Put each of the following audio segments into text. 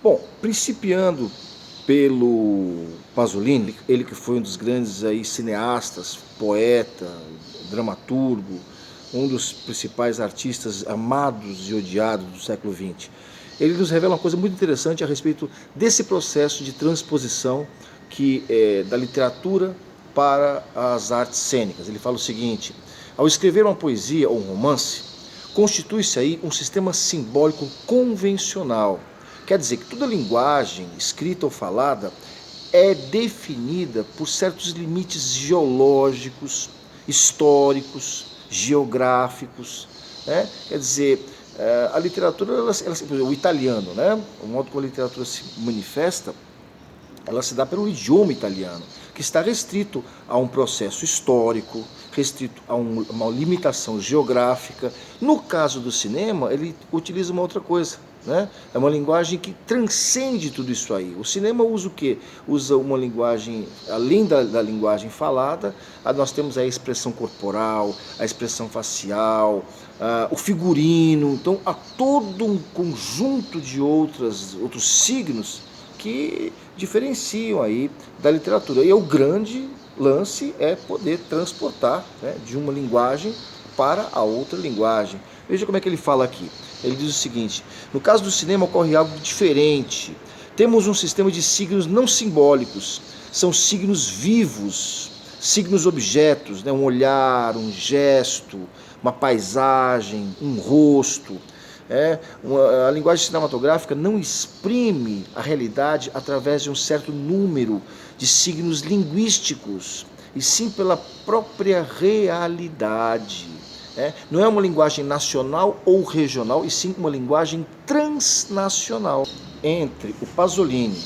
Bom, principiando pelo Pasolini, ele que foi um dos grandes aí cineastas, poeta, dramaturgo, um dos principais artistas amados e odiados do século XX. Ele nos revela uma coisa muito interessante a respeito desse processo de transposição que é da literatura para as artes cênicas. Ele fala o seguinte: ao escrever uma poesia ou um romance, constitui-se aí um sistema simbólico convencional. Quer dizer que toda linguagem, escrita ou falada, é definida por certos limites geológicos, históricos, geográficos. Né? Quer dizer, a literatura, o italiano, né? O modo como a literatura se manifesta, ela se dá pelo idioma italiano, que está restrito a um processo histórico, restrito a uma limitação geográfica. No caso do cinema, ele utiliza uma outra coisa, né? É uma linguagem que transcende tudo isso aí. O cinema usa o quê? Usa uma linguagem, além da linguagem falada, nós temos a expressão corporal, a expressão facial, o figurino. Então, há todo um conjunto de outros signos que diferenciam aí da literatura. E o grande lance é poder transportar, né, de uma linguagem para a outra linguagem. Veja como é que ele fala aqui. Ele diz o seguinte: no caso do cinema ocorre algo diferente. Temos um sistema de signos não simbólicos, são signos vivos, signos objetos, né, um olhar, um gesto, uma paisagem, um rosto. A linguagem cinematográfica não exprime a realidade através de um certo número de signos linguísticos, e sim pela própria realidade. Não é uma linguagem nacional ou regional, e sim uma linguagem transnacional. Entre o Pasolini,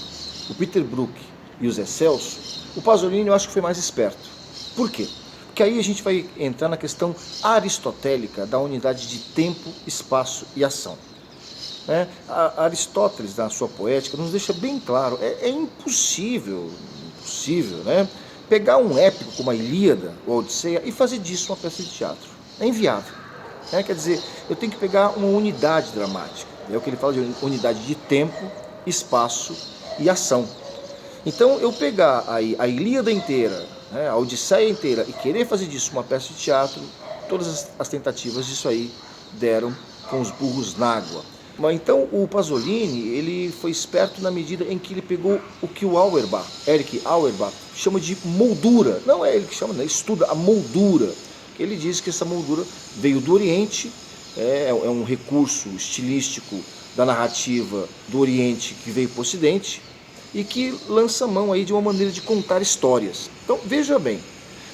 o Peter Brook e o Zé Celso, o Pasolini eu acho que foi mais esperto. Por quê? Porque aí a gente vai entrar na questão aristotélica da unidade de tempo, espaço e ação. Aristóteles, na sua poética, nos deixa bem claro, é impossível, né, pegar um épico como a Ilíada ou a Odisseia e fazer disso uma peça de teatro. É inviável. Quer dizer, eu tenho que pegar uma unidade dramática. É o que ele fala de unidade de tempo, espaço e ação. Então, eu pegar a Ilíada inteira, né, a Odisseia inteira, e querer fazer disso uma peça de teatro, todas as tentativas disso aí deram com os burros na água. Mas então o Pasolini, ele foi esperto na medida em que ele pegou o que o Erich Auerbach, chama de moldura. Não é ele que chama, né? Estuda a moldura. Ele diz que essa moldura veio do Oriente, é um recurso estilístico da narrativa do Oriente que veio para o Ocidente, e que lança mão aí de uma maneira de contar histórias. Então, veja bem,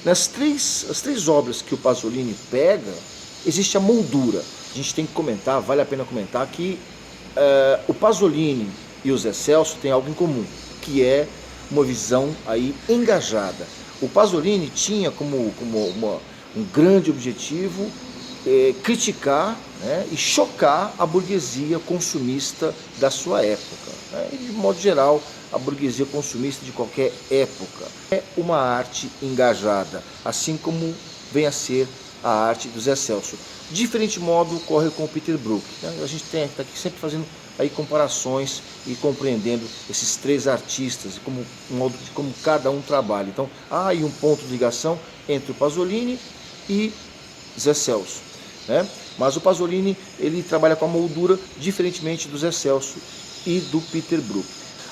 as três obras que o Pasolini pega, existe a moldura. A gente tem que comentar, vale a pena comentar, que o Pasolini e o Zé Celso têm algo em comum, que é uma visão aí engajada. O Pasolini tinha como um grande objetivo criticar, né, e chocar a burguesia consumista da sua época. E, de modo geral, a burguesia consumista de qualquer época é uma arte engajada, assim como vem a ser a arte do Zé Celso. De diferente modo ocorre com o Peter Brook. A gente está aqui sempre fazendo aí comparações e compreendendo esses três artistas, como cada um trabalha. Então, há aí um ponto de ligação entre o Pasolini e Zé Celso. Mas o Pasolini, ele trabalha com a moldura diferentemente do Zé Celso e do Peter Brook.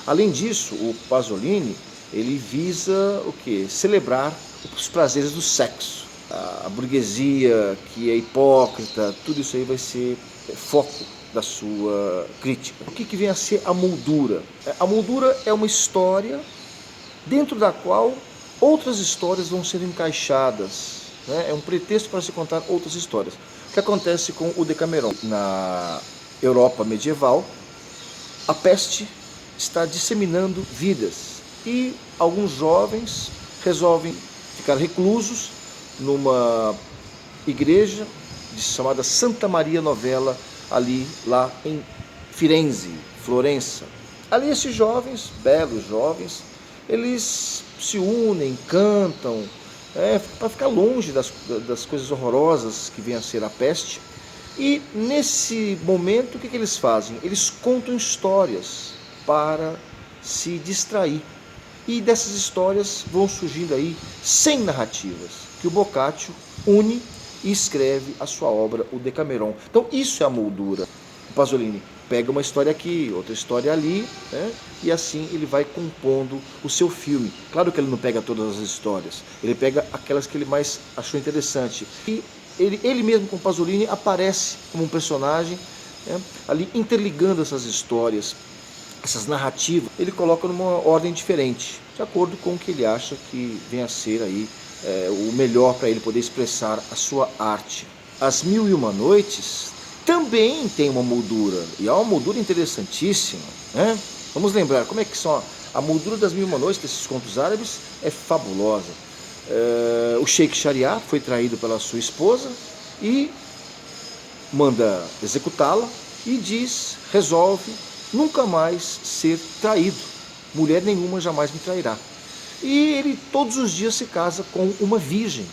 Além disso, o Pasolini, ele visa o quê? Celebrar os prazeres do sexo. A burguesia que é hipócrita, tudo isso aí vai ser foco da sua crítica. O que vem a ser a moldura? A moldura é uma história dentro da qual outras histórias vão ser encaixadas. É um pretexto para se contar outras histórias. O que acontece com o Decameron? Na Europa medieval, a peste está disseminando vidas e alguns jovens resolvem ficar reclusos numa igreja chamada Santa Maria Novella, lá em Firenze, Florença. Ali esses jovens, belos jovens, eles se unem, cantam, para ficar longe das coisas horrorosas que vem a ser a peste. E nesse momento, o que eles fazem? Eles contam histórias. para se distrair. E dessas histórias vão surgindo aí 100 narrativas que o Boccaccio une e escreve a sua obra, o Decameron. Então isso é a moldura. O Pasolini pega uma história aqui, outra história ali, né? E assim ele vai compondo o seu filme. Claro que ele não pega todas as histórias, ele pega aquelas que ele mais achou interessante. E ele mesmo, com Pasolini, aparece como um personagem, né? Ali interligando essas histórias, essas narrativas, ele coloca numa ordem diferente, de acordo com o que ele acha que vem a ser aí o melhor para ele poder expressar a sua arte. As Mil e Uma Noites também tem uma moldura, e é uma moldura interessantíssima, né? Vamos lembrar como é que são a moldura das Mil e Uma Noites, desses contos árabes, é fabulosa. O Sheikh Shariat foi traído pela sua esposa e manda executá-la e resolve nunca mais ser traído. Mulher nenhuma jamais me trairá. E ele todos os dias se casa com uma virgem,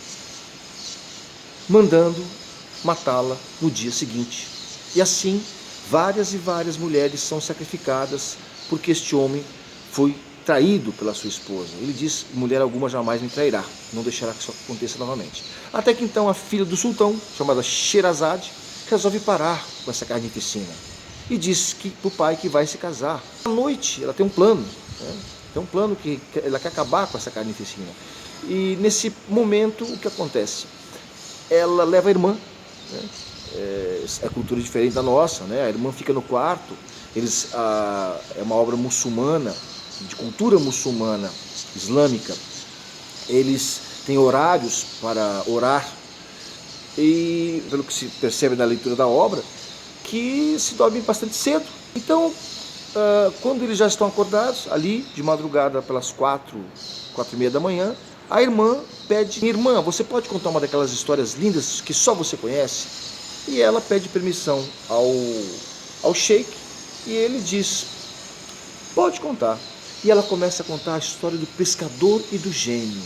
mandando matá-la no dia seguinte. E assim, várias e várias mulheres são sacrificadas porque este homem foi traído pela sua esposa. Ele diz: mulher alguma jamais me trairá, não deixará que isso aconteça novamente. Até que então a filha do sultão, chamada Sherazade, resolve parar com essa carnificina e diz para o pai que vai se casar. À noite ela tem um plano, né? Tem um plano que ela quer acabar com essa carnificina. E nesse momento o que acontece? Ela leva a irmã, né? É cultura diferente da nossa, né? A irmã fica no quarto. É uma obra muçulmana, de cultura muçulmana, islâmica. Eles têm horários para orar e, pelo que se percebe na leitura da obra, que se dorme bastante cedo. Então, quando eles já estão acordados, ali de madrugada pelas 4h30 da manhã, a irmã pede: irmã, você pode contar uma daquelas histórias lindas que só você conhece? E ela pede permissão ao sheik e ele diz: pode contar. E ela começa a contar a história do pescador e do gênio.